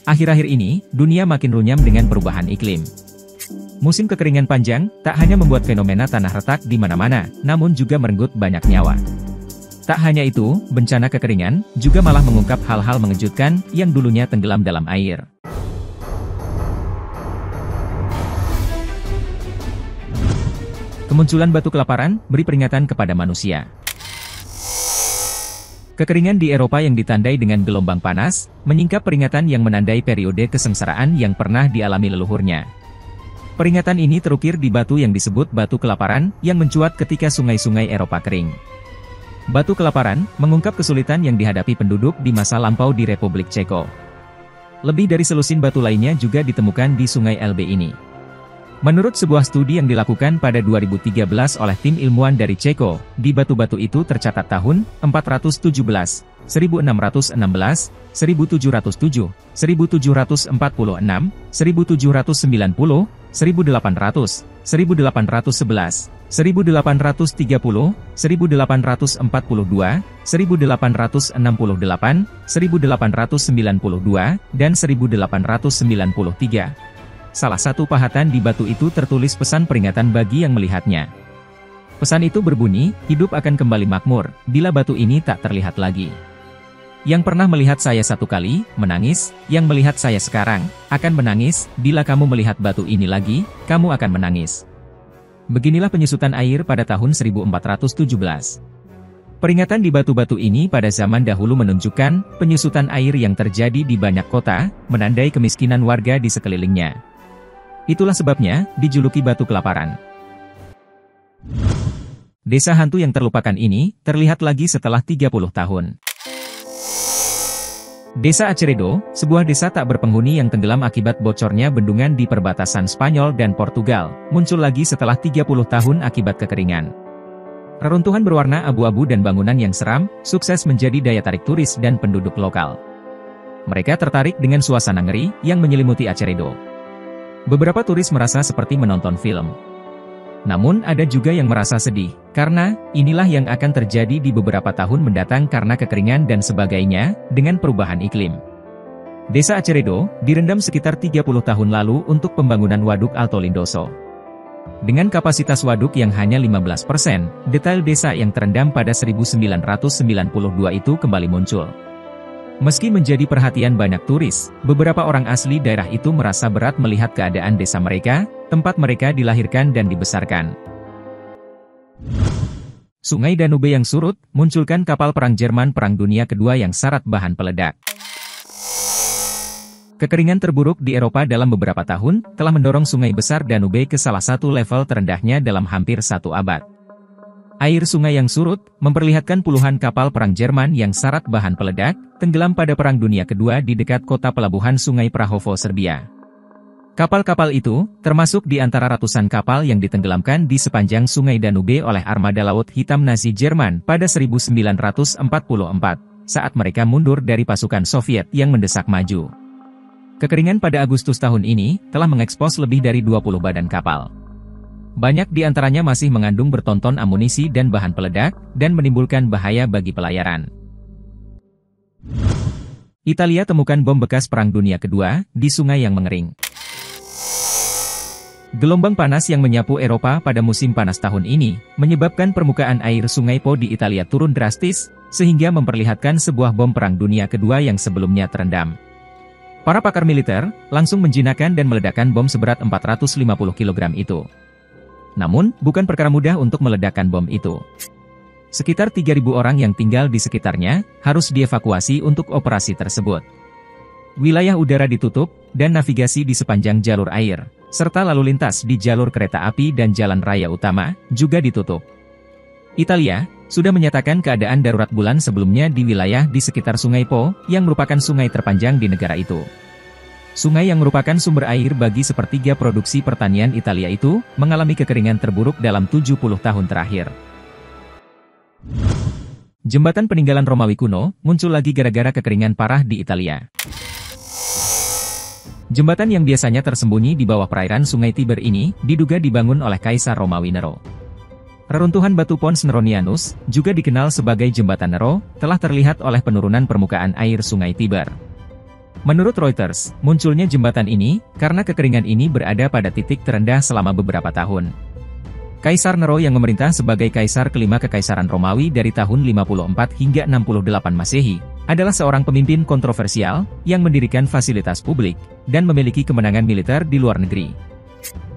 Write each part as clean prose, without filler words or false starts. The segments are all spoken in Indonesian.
Akhir-akhir ini, dunia makin runyam dengan perubahan iklim. Musim kekeringan panjang, tak hanya membuat fenomena tanah retak di mana-mana, namun juga merenggut banyak nyawa. Tak hanya itu, bencana kekeringan juga malah mengungkap hal-hal mengejutkan yang dulunya tenggelam dalam air. Kemunculan batu kelaparan beri peringatan kepada manusia. Kekeringan di Eropa yang ditandai dengan gelombang panas, menyingkap peringatan yang menandai periode kesengsaraan yang pernah dialami leluhurnya. Peringatan ini terukir di batu yang disebut batu kelaparan, yang mencuat ketika sungai-sungai Eropa kering. Batu kelaparan mengungkap kesulitan yang dihadapi penduduk di masa lampau di Republik Ceko. Lebih dari selusin batu lainnya juga ditemukan di sungai Elbe ini. Menurut sebuah studi yang dilakukan pada 2013 oleh tim ilmuwan dari Ceko, di batu-batu itu tercatat tahun 417, 1616, 1707, 1746, 1790, 1800, 1811, 1830, 1842, 1868, 1892, dan 1893. Salah satu pahatan di batu itu tertulis pesan peringatan bagi yang melihatnya. Pesan itu berbunyi, hidup akan kembali makmur, bila batu ini tak terlihat lagi. Yang pernah melihat saya satu kali, menangis, yang melihat saya sekarang, akan menangis, bila kamu melihat batu ini lagi, kamu akan menangis. Beginilah penyusutan air pada tahun 1417. Peringatan di batu-batu ini pada zaman dahulu menunjukkan, penyusutan air yang terjadi di banyak kota, menandai kemiskinan warga di sekelilingnya. Itulah sebabnya, dijuluki batu kelaparan. Desa hantu yang terlupakan ini, terlihat lagi setelah 30 tahun. Desa Aceredo, sebuah desa tak berpenghuni yang tenggelam akibat bocornya bendungan di perbatasan Spanyol dan Portugal, muncul lagi setelah 30 tahun akibat kekeringan. Reruntuhan berwarna abu-abu dan bangunan yang seram, sukses menjadi daya tarik turis dan penduduk lokal. Mereka tertarik dengan suasana ngeri yang menyelimuti Aceredo. Beberapa turis merasa seperti menonton film. Namun ada juga yang merasa sedih, karena inilah yang akan terjadi di beberapa tahun mendatang karena kekeringan dan sebagainya, dengan perubahan iklim. Desa Aceredo direndam sekitar 30 tahun lalu untuk pembangunan Waduk Alto Lindoso. Dengan kapasitas waduk yang hanya 15%, detail desa yang terendam pada 1992 itu kembali muncul. Meski menjadi perhatian banyak turis, beberapa orang asli daerah itu merasa berat melihat keadaan desa mereka, tempat mereka dilahirkan dan dibesarkan. Sungai Danube yang surut, munculkan kapal perang Jerman Perang Dunia Kedua yang syarat bahan peledak. Kekeringan terburuk di Eropa dalam beberapa tahun, telah mendorong sungai besar Danube ke salah satu level terendahnya dalam hampir 1 abad. Air sungai yang surut, memperlihatkan puluhan kapal perang Jerman yang syarat bahan peledak, tenggelam pada Perang Dunia Kedua di dekat kota pelabuhan Sungai Prahovo, Serbia. Kapal-kapal itu, termasuk di antara ratusan kapal yang ditenggelamkan di sepanjang sungai Danube oleh armada Laut Hitam Nazi Jerman pada 1944, saat mereka mundur dari pasukan Soviet yang mendesak maju. Kekeringan pada Agustus tahun ini, telah mengekspos lebih dari 20 badan kapal. Banyak di antaranya masih mengandung bertonton amunisi dan bahan peledak, dan menimbulkan bahaya bagi pelayaran. Italia temukan bom bekas Perang Dunia Kedua, di sungai yang mengering. Gelombang panas yang menyapu Eropa pada musim panas tahun ini, menyebabkan permukaan air sungai Po di Italia turun drastis, sehingga memperlihatkan sebuah bom Perang Dunia Kedua yang sebelumnya terendam. Para pakar militer, langsung menjinakkan dan meledakkan bom seberat 450 kg itu. Namun, bukan perkara mudah untuk meledakkan bom itu. Sekitar 3.000 orang yang tinggal di sekitarnya, harus dievakuasi untuk operasi tersebut. Wilayah udara ditutup, dan navigasi di sepanjang jalur air, serta lalu lintas di jalur kereta api dan jalan raya utama, juga ditutup. Italia sudah menyatakan keadaan darurat bulan sebelumnya di wilayah di sekitar Sungai Po, yang merupakan sungai terpanjang di negara itu. Sungai yang merupakan sumber air bagi sepertiga produksi pertanian Italia itu, mengalami kekeringan terburuk dalam 70 tahun terakhir. Jembatan peninggalan Romawi kuno, muncul lagi gara-gara kekeringan parah di Italia. Jembatan yang biasanya tersembunyi di bawah perairan Sungai Tiber ini, diduga dibangun oleh Kaisar Romawi Nero. Reruntuhan batu Pons Neronianus, juga dikenal sebagai Jembatan Nero, telah terlihat oleh penurunan permukaan air Sungai Tiber. Menurut Reuters, munculnya jembatan ini, karena kekeringan ini berada pada titik terendah selama beberapa tahun. Kaisar Nero yang memerintah sebagai kaisar kelima Kekaisaran Romawi dari tahun 54 hingga 68 Masehi, adalah seorang pemimpin kontroversial, yang mendirikan fasilitas publik, dan memiliki kemenangan militer di luar negeri.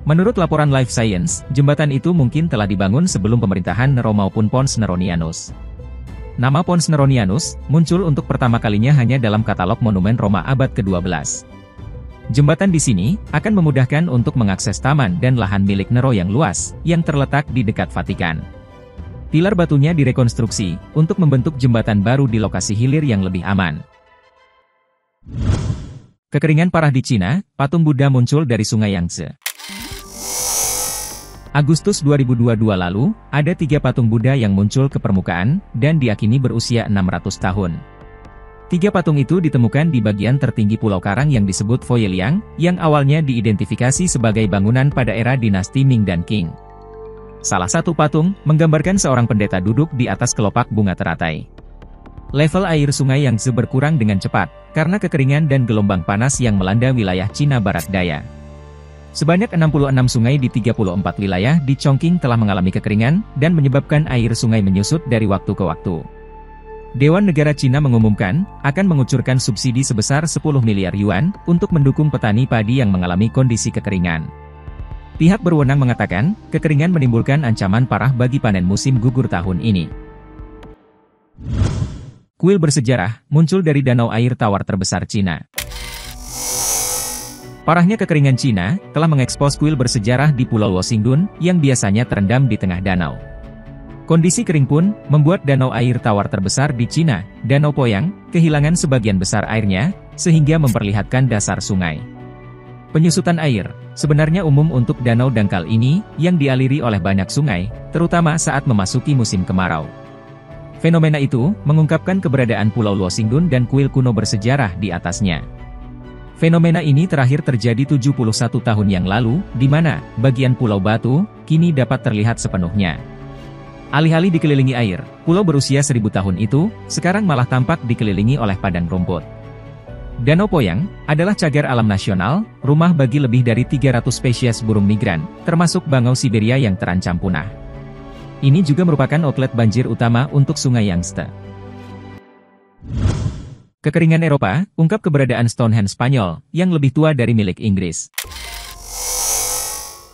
Menurut laporan Life Science, jembatan itu mungkin telah dibangun sebelum pemerintahan Nero maupun Pons Neronianus. Nama Pons Neronianus muncul untuk pertama kalinya hanya dalam katalog monumen Roma abad ke-12. Jembatan di sini akan memudahkan untuk mengakses taman dan lahan milik Nero yang luas, yang terletak di dekat Vatikan. Pilar batunya direkonstruksi untuk membentuk jembatan baru di lokasi hilir yang lebih aman. Kekeringan parah di Cina, patung Buddha muncul dari Sungai Yangtze. Agustus 2022 lalu, ada 3 patung Buddha yang muncul ke permukaan, dan diakini berusia 600 tahun. 3 patung itu ditemukan di bagian tertinggi Pulau Karang yang disebut Foyeliang, yang awalnya diidentifikasi sebagai bangunan pada era dinasti Ming dan Qing. Salah satu patung, menggambarkan seorang pendeta duduk di atas kelopak bunga teratai. Level air Sungai Yangtze berkurang dengan cepat, karena kekeringan dan gelombang panas yang melanda wilayah Cina Barat Daya. Sebanyak 66 sungai di 34 wilayah di Chongqing telah mengalami kekeringan, dan menyebabkan air sungai menyusut dari waktu ke waktu. Dewan Negara Cina mengumumkan, akan mengucurkan subsidi sebesar 10 miliar yuan, untuk mendukung petani padi yang mengalami kondisi kekeringan. Pihak berwenang mengatakan, kekeringan menimbulkan ancaman parah bagi panen musim gugur tahun ini. Kuil bersejarah, muncul dari danau air tawar terbesar Cina. Parahnya kekeringan Cina, telah mengekspos kuil bersejarah di Pulau Luoxingdun, yang biasanya terendam di tengah danau. Kondisi kering pun, membuat danau air tawar terbesar di Cina, Danau Poyang, kehilangan sebagian besar airnya, sehingga memperlihatkan dasar sungai. Penyusutan air, sebenarnya umum untuk danau dangkal ini, yang dialiri oleh banyak sungai, terutama saat memasuki musim kemarau. Fenomena itu, mengungkapkan keberadaan Pulau Luoxingdun dan kuil kuno bersejarah di atasnya. Fenomena ini terakhir terjadi 71 tahun yang lalu, di mana bagian Pulau Batu kini dapat terlihat sepenuhnya. Alih-alih dikelilingi air, pulau berusia 1000 tahun itu sekarang malah tampak dikelilingi oleh padang rumput. Danau Poyang adalah cagar alam nasional, rumah bagi lebih dari 300 spesies burung migran, termasuk bangau Siberia yang terancam punah. Ini juga merupakan outlet banjir utama untuk Sungai Yangtze. Kekeringan Eropa, ungkap keberadaan Stonehenge Spanyol, yang lebih tua dari milik Inggris.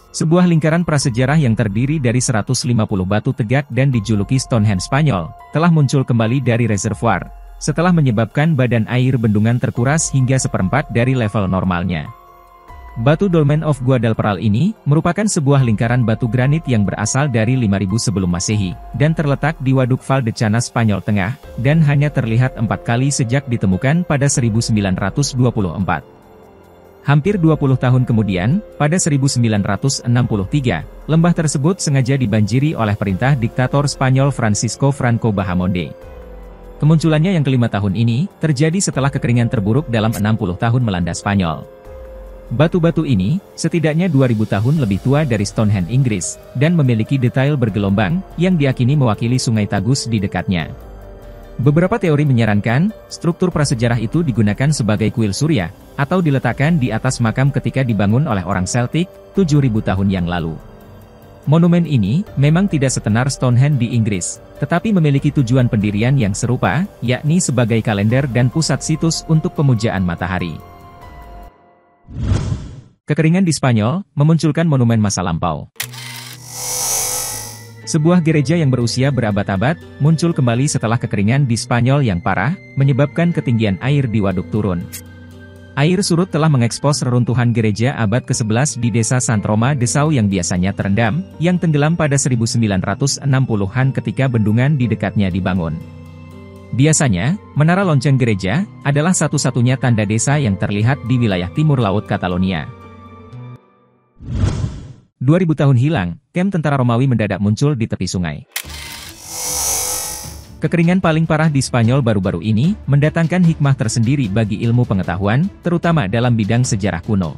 Sebuah lingkaran prasejarah yang terdiri dari 150 batu tegak dan dijuluki Stonehenge Spanyol, telah muncul kembali dari reservoir, setelah menyebabkan badan air bendungan terkuras hingga seperempat dari level normalnya. Batu Dolmen of Guadalperal ini, merupakan sebuah lingkaran batu granit yang berasal dari 5000 sebelum Masehi, dan terletak di Waduk Valdecana Spanyol Tengah, dan hanya terlihat 4 kali sejak ditemukan pada 1924. Hampir 20 tahun kemudian, pada 1963, lembah tersebut sengaja dibanjiri oleh perintah diktator Spanyol Francisco Franco Bahamonde. Kemunculannya yang kelima tahun ini, terjadi setelah kekeringan terburuk dalam 60 tahun melanda Spanyol. Batu-batu ini, setidaknya 2000 tahun lebih tua dari Stonehenge Inggris, dan memiliki detail bergelombang, yang diakini mewakili Sungai Tagus di dekatnya. Beberapa teori menyarankan, struktur prasejarah itu digunakan sebagai kuil surya, atau diletakkan di atas makam ketika dibangun oleh orang Celtic, 7000 tahun yang lalu. Monumen ini, memang tidak setenar Stonehenge di Inggris, tetapi memiliki tujuan pendirian yang serupa, yakni sebagai kalender dan pusat situs untuk pemujaan matahari. Kekeringan di Spanyol, memunculkan monumen masa lampau. Sebuah gereja yang berusia berabad-abad, muncul kembali setelah kekeringan di Spanyol yang parah, menyebabkan ketinggian air di waduk turun. Air surut telah mengekspos reruntuhan gereja abad ke-11 di desa Sant Roma de Sau yang biasanya terendam, yang tenggelam pada 1960-an ketika bendungan di dekatnya dibangun. Biasanya, menara lonceng gereja, adalah satu-satunya tanda desa yang terlihat di wilayah timur laut Catalonia. 2000 tahun hilang, kamp tentara Romawi mendadak muncul di tepi sungai. Kekeringan paling parah di Spanyol baru-baru ini, mendatangkan hikmah tersendiri bagi ilmu pengetahuan, terutama dalam bidang sejarah kuno.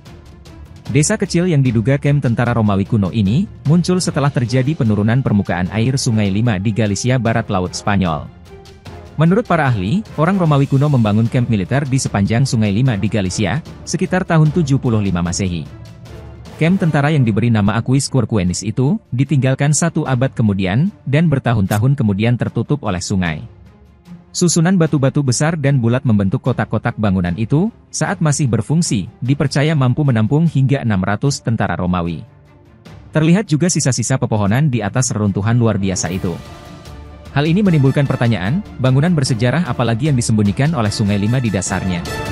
Desa kecil yang diduga kamp tentara Romawi kuno ini, muncul setelah terjadi penurunan permukaan air Sungai Lima di Galicia Barat Laut Spanyol. Menurut para ahli, orang Romawi kuno membangun kamp militer di sepanjang Sungai Lima di Galicia, sekitar tahun 75 Masehi. Kamp tentara yang diberi nama Aquis Quercuenis itu, ditinggalkan 1 abad kemudian, dan bertahun-tahun kemudian tertutup oleh sungai. Susunan batu-batu besar dan bulat membentuk kotak-kotak bangunan itu, saat masih berfungsi, dipercaya mampu menampung hingga 600 tentara Romawi. Terlihat juga sisa-sisa pepohonan di atas reruntuhan luar biasa itu. Hal ini menimbulkan pertanyaan, bangunan bersejarah apalagi yang disembunyikan oleh Sungai Lima di dasarnya.